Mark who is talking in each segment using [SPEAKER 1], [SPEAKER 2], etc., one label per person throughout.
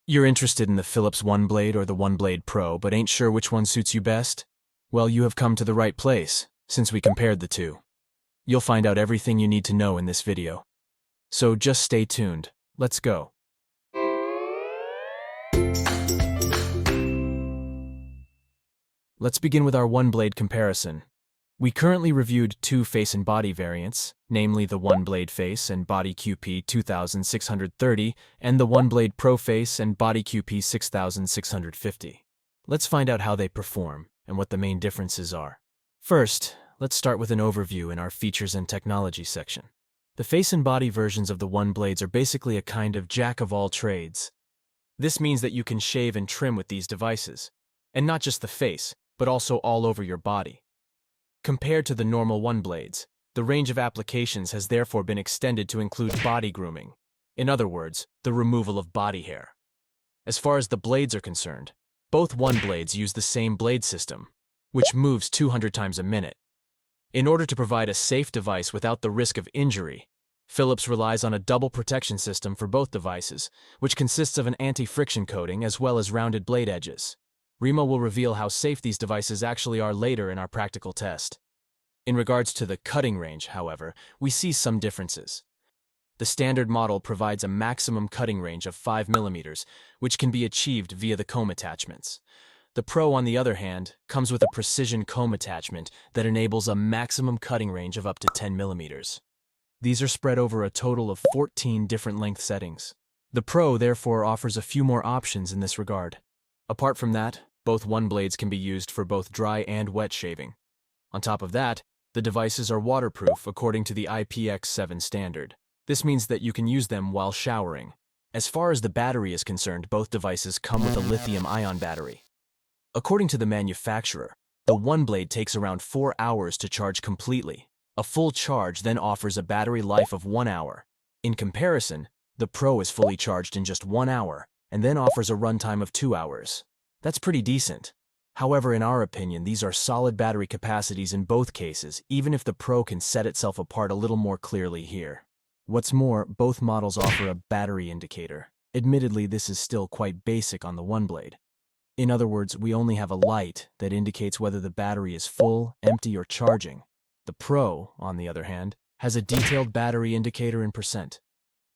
[SPEAKER 1] You're interested in the Philips OneBlade or the OneBlade Pro, but ain't sure which one suits you best? Well, you have come to the right place, since we compared the two. You'll find out everything you need to know in this video. So just stay tuned. Let's go. Let's begin with our OneBlade comparison. We currently reviewed two face and body variants, namely the OneBlade Face and Body QP 2630 and the OneBlade Pro Face and Body QP 6650. Let's find out how they perform and what the main differences are. First, let's start with an overview in our features and technology section. The face and body versions of the OneBlades are basically a kind of jack of all trades. This means that you can shave and trim with these devices, and not just the face, but also all over your body. Compared to the normal OneBlades, the range of applications has therefore been extended to include body grooming. In other words, the removal of body hair. As far as the blades are concerned, both OneBlades use the same blade system, which moves 200 times a minute. In order to provide a safe device without the risk of injury, Philips relies on a double protection system for both devices, which consists of an anti-friction coating as well as rounded blade edges. Remo will reveal how safe these devices actually are later in our practical test. In regards to the cutting range, however, we see some differences. The standard model provides a maximum cutting range of 5 mm, which can be achieved via the comb attachments. The Pro, on the other hand, comes with a precision comb attachment that enables a maximum cutting range of up to 10 mm. These are spread over a total of 14 different length settings. The Pro, therefore, offers a few more options in this regard. Apart from that, both OneBlades can be used for both dry and wet shaving. On top of that, the devices are waterproof according to the IPX7 standard. This means that you can use them while showering. As far as the battery is concerned, both devices come with a lithium-ion battery. According to the manufacturer, the OneBlade takes around 4 hours to charge completely. A full charge then offers a battery life of 1 hour. In comparison, the Pro is fully charged in just 1 hour, and then offers a runtime of 2 hours. That's pretty decent. However, in our opinion, these are solid battery capacities in both cases, even if the Pro can set itself apart a little more clearly here. What's more, both models offer a battery indicator. Admittedly, this is still quite basic on the OneBlade. In other words, we only have a light that indicates whether the battery is full, empty, or charging. The Pro, on the other hand, has a detailed battery indicator in percent.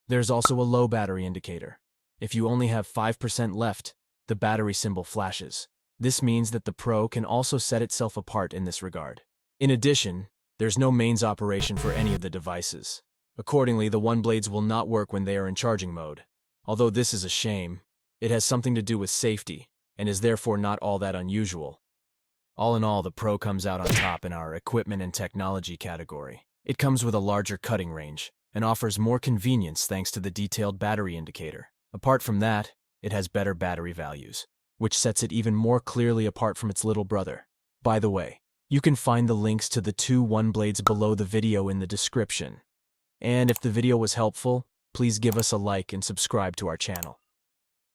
[SPEAKER 1] There's also a low battery indicator. If you only have 5% left, the battery symbol flashes. This means that the Pro can also set itself apart in this regard. In addition, there's no mains operation for any of the devices. Accordingly, the OneBlades will not work when they are in charging mode. Although this is a shame, it has something to do with safety, and is therefore not all that unusual. All in all, the Pro comes out on top in our equipment and technology category. It comes with a larger cutting range, and offers more convenience thanks to the detailed battery indicator. Apart from that, it has better battery values, which sets it even more clearly apart from its little brother. By the way, you can find the links to the two OneBlades below the video in the description. And if the video was helpful, please give us a like and subscribe to our channel.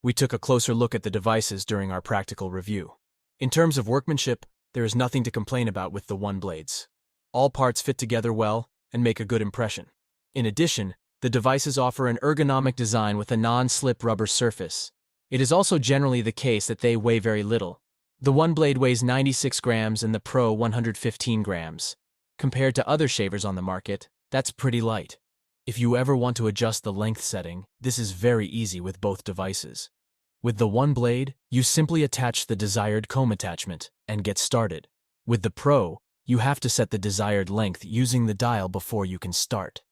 [SPEAKER 1] We took a closer look at the devices during our practical review. In terms of workmanship, there is nothing to complain about with the OneBlades. All parts fit together well and make a good impression. In addition, the devices offer an ergonomic design with a non-slip rubber surface. It is also generally the case that they weigh very little. The OneBlade weighs 96 grams and the Pro 115 grams. Compared to other shavers on the market, that's pretty light. If you ever want to adjust the length setting, this is very easy with both devices. With the OneBlade, you simply attach the desired comb attachment and get started. With the Pro, you have to set the desired length using the dial before you can start.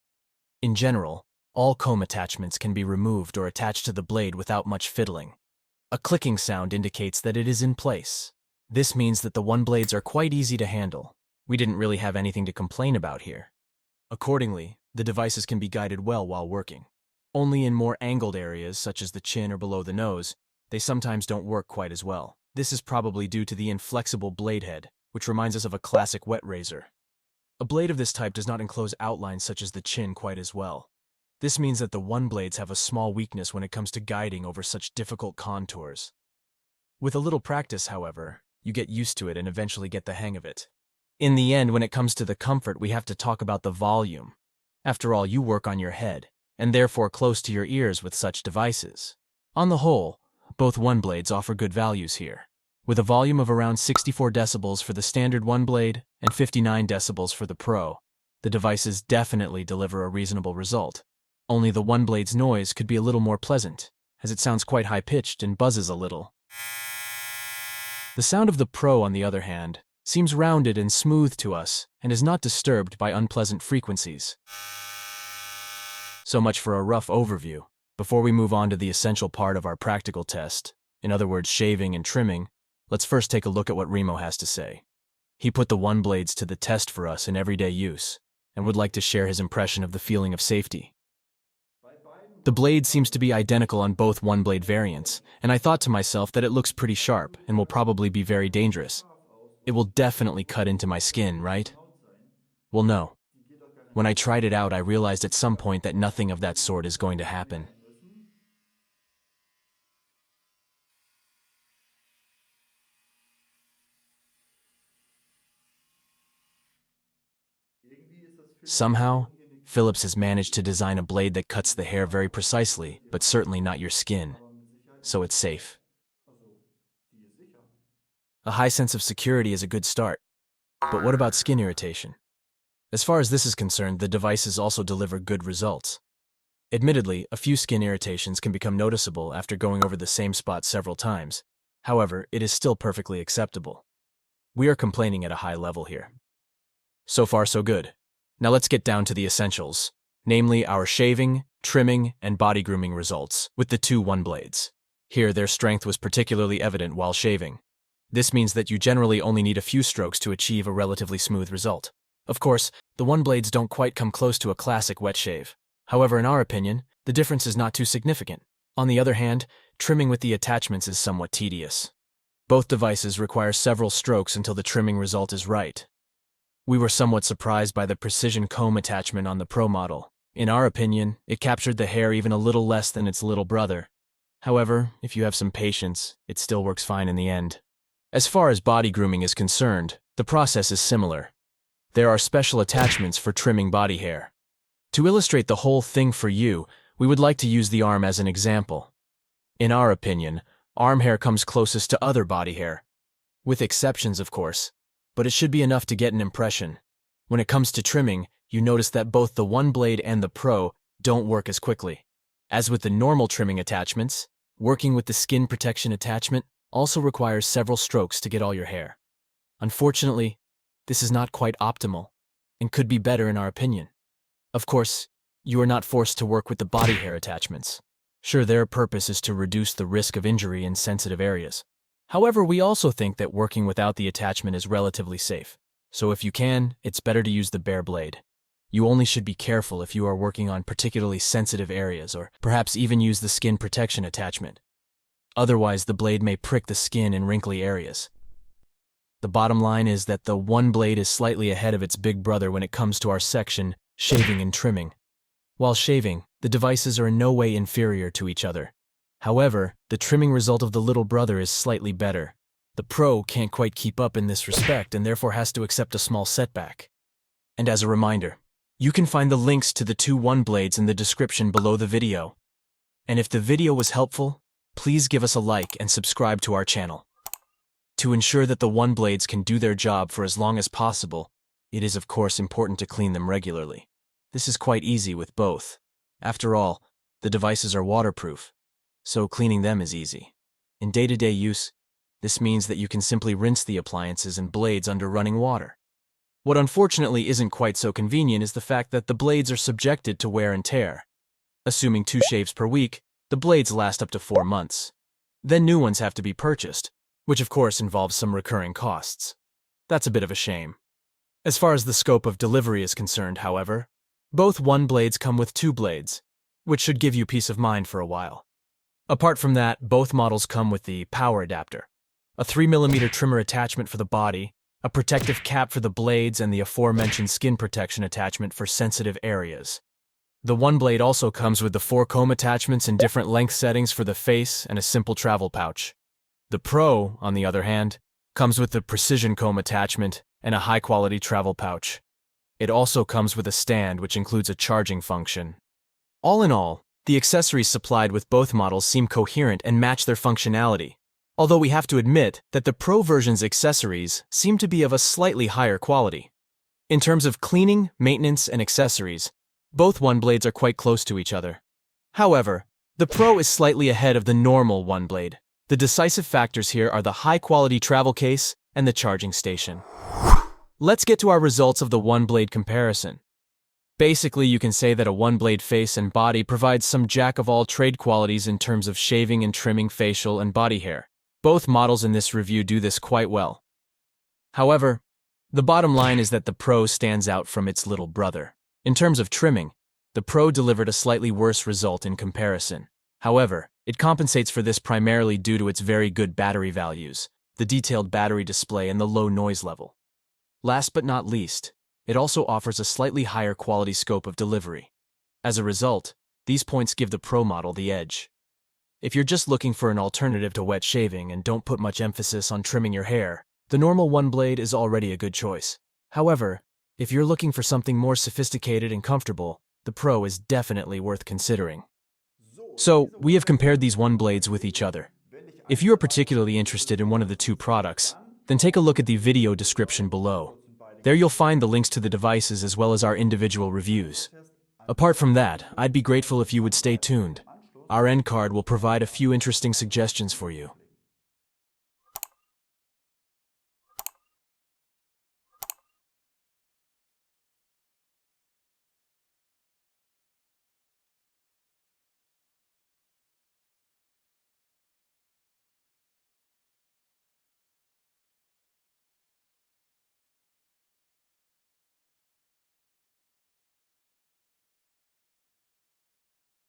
[SPEAKER 1] In general, all comb attachments can be removed or attached to the blade without much fiddling. A clicking sound indicates that it is in place. This means that the OneBlades are quite easy to handle. We didn't really have anything to complain about here. Accordingly, the devices can be guided well while working. Only in more angled areas, such as the chin or below the nose, they sometimes don't work quite as well. This is probably due to the inflexible blade head, which reminds us of a classic wet razor. A blade of this type does not enclose outlines such as the chin quite as well. This means that the OneBlades have a small weakness when it comes to guiding over such difficult contours. With a little practice, however, you get used to it and eventually get the hang of it. In the end, when it comes to the comfort, we have to talk about the volume. After all, you work on your head, and therefore close to your ears with such devices. On the whole, Both OneBlades offer good values here, with a volume of around 64 decibels for the standard OneBlade and 59 decibels for the Pro. The devices definitely deliver a reasonable result. Only the OneBlade's noise could be a little more pleasant, as it sounds quite high-pitched and buzzes a little. The sound of the Pro, on the other hand, seems rounded and smooth to us and is not disturbed by unpleasant frequencies. So much for a rough overview. Before we move on to the essential part of our practical test, in other words shaving and trimming, let's first take a look at what Remo has to say. He put the OneBlades to the test for us in everyday use, and would like to share his impression of the feeling of safety. The blade seems to be identical on both OneBlade variants, and I thought to myself that it looks pretty sharp and will probably be very dangerous. It will definitely cut into my skin, right? Well, no. When I tried it out, I realized at some point that nothing of that sort is going to happen. Somehow, Philips has managed to design a blade that cuts the hair very precisely, but certainly not your skin. So it's safe. A high sense of security is a good start. But what about skin irritation? As far as this is concerned, the devices also deliver good results. Admittedly, a few skin irritations can become noticeable after going over the same spot several times. However, it is still perfectly acceptable. We are complaining at a high level here. So far, so good. Now let's get down to the essentials, namely our shaving, trimming, and body grooming results with the two OneBlades. Here, their strength was particularly evident while shaving. This means that you generally only need a few strokes to achieve a relatively smooth result. Of course, the OneBlades don't quite come close to a classic wet shave. However, in our opinion, the difference is not too significant. On the other hand, trimming with the attachments is somewhat tedious. Both devices require several strokes until the trimming result is right. We were somewhat surprised by the precision comb attachment on the Pro model. In our opinion, it captured the hair even a little less than its little brother. However, if you have some patience, it still works fine in the end. As far as body grooming is concerned, the process is similar. There are special attachments for trimming body hair. To illustrate the whole thing for you, we would like to use the arm as an example. In our opinion, arm hair comes closest to other body hair. With exceptions, of course. But it should be enough to get an impression. When it comes to trimming, you notice that both the OneBlade and the Pro don't work as quickly. As with the normal trimming attachments, working with the skin protection attachment also requires several strokes to get all your hair. Unfortunately, this is not quite optimal, and could be better in our opinion. Of course, you are not forced to work with the body hair attachments. Sure, their purpose is to reduce the risk of injury in sensitive areas. However, we also think that working without the attachment is relatively safe. So if you can, it's better to use the bare blade. You only should be careful if you are working on particularly sensitive areas, or perhaps even use the skin protection attachment. Otherwise, the blade may prick the skin in wrinkly areas. The bottom line is that the OneBlade is slightly ahead of its big brother when it comes to our section, shaving and trimming. While shaving, the devices are in no way inferior to each other. However, the trimming result of the little brother is slightly better. The Pro can't quite keep up in this respect and therefore has to accept a small setback. And as a reminder, you can find the links to the two OneBlades in the description below the video. And if the video was helpful, please give us a like and subscribe to our channel. To ensure that the OneBlades can do their job for as long as possible, it is of course important to clean them regularly. This is quite easy with both. After all, the devices are waterproof, so cleaning them is easy. In day-to-day use, this means that you can simply rinse the appliances and blades under running water. What unfortunately isn't quite so convenient is the fact that the blades are subjected to wear and tear. Assuming 2 shaves per week, the blades last up to 4 months. Then new ones have to be purchased, which of course involves some recurring costs. That's a bit of a shame. As far as the scope of delivery is concerned, however, both OneBlades come with 2 blades, which should give you peace of mind for a while. Apart from that, both models come with the power adapter, a 3mm trimmer attachment for the body, a protective cap for the blades, and the aforementioned skin protection attachment for sensitive areas. The OneBlade also comes with the 4 comb attachments in different length settings for the face and a simple travel pouch. The Pro, on the other hand, comes with the precision comb attachment and a high-quality travel pouch. It also comes with a stand which includes a charging function. All in all, The accessories supplied with both models seem coherent and match their functionality, although we have to admit that the Pro version's accessories seem to be of a slightly higher quality. In terms of cleaning, maintenance, and accessories, both OneBlades are quite close to each other. However, the Pro is slightly ahead of the normal OneBlade. The decisive factors here are the high-quality travel case and the charging station. Let's get to our results of the OneBlade comparison. Basically, you can say that a OneBlade face and body provides some jack-of-all-trade qualities in terms of shaving and trimming facial and body hair. Both models in this review do this quite well. However, the bottom line is that the Pro stands out from its little brother. In terms of trimming, the Pro delivered a slightly worse result in comparison. However, it compensates for this primarily due to its very good battery values, the detailed battery display, and the low noise level. Last but not least, it also offers a slightly higher quality scope of delivery. As a result, these points give the Pro model the edge. If you're just looking for an alternative to wet shaving and don't put much emphasis on trimming your hair, the normal OneBlade is already a good choice. However, if you're looking for something more sophisticated and comfortable, the Pro is definitely worth considering. So, we have compared these OneBlades with each other. If you are particularly interested in one of the two products, then take a look at the video description below. There you'll find the links to the devices as well as our individual reviews. Apart from that, I'd be grateful if you would stay tuned. Our Endcard will provide a few interesting suggestions for you.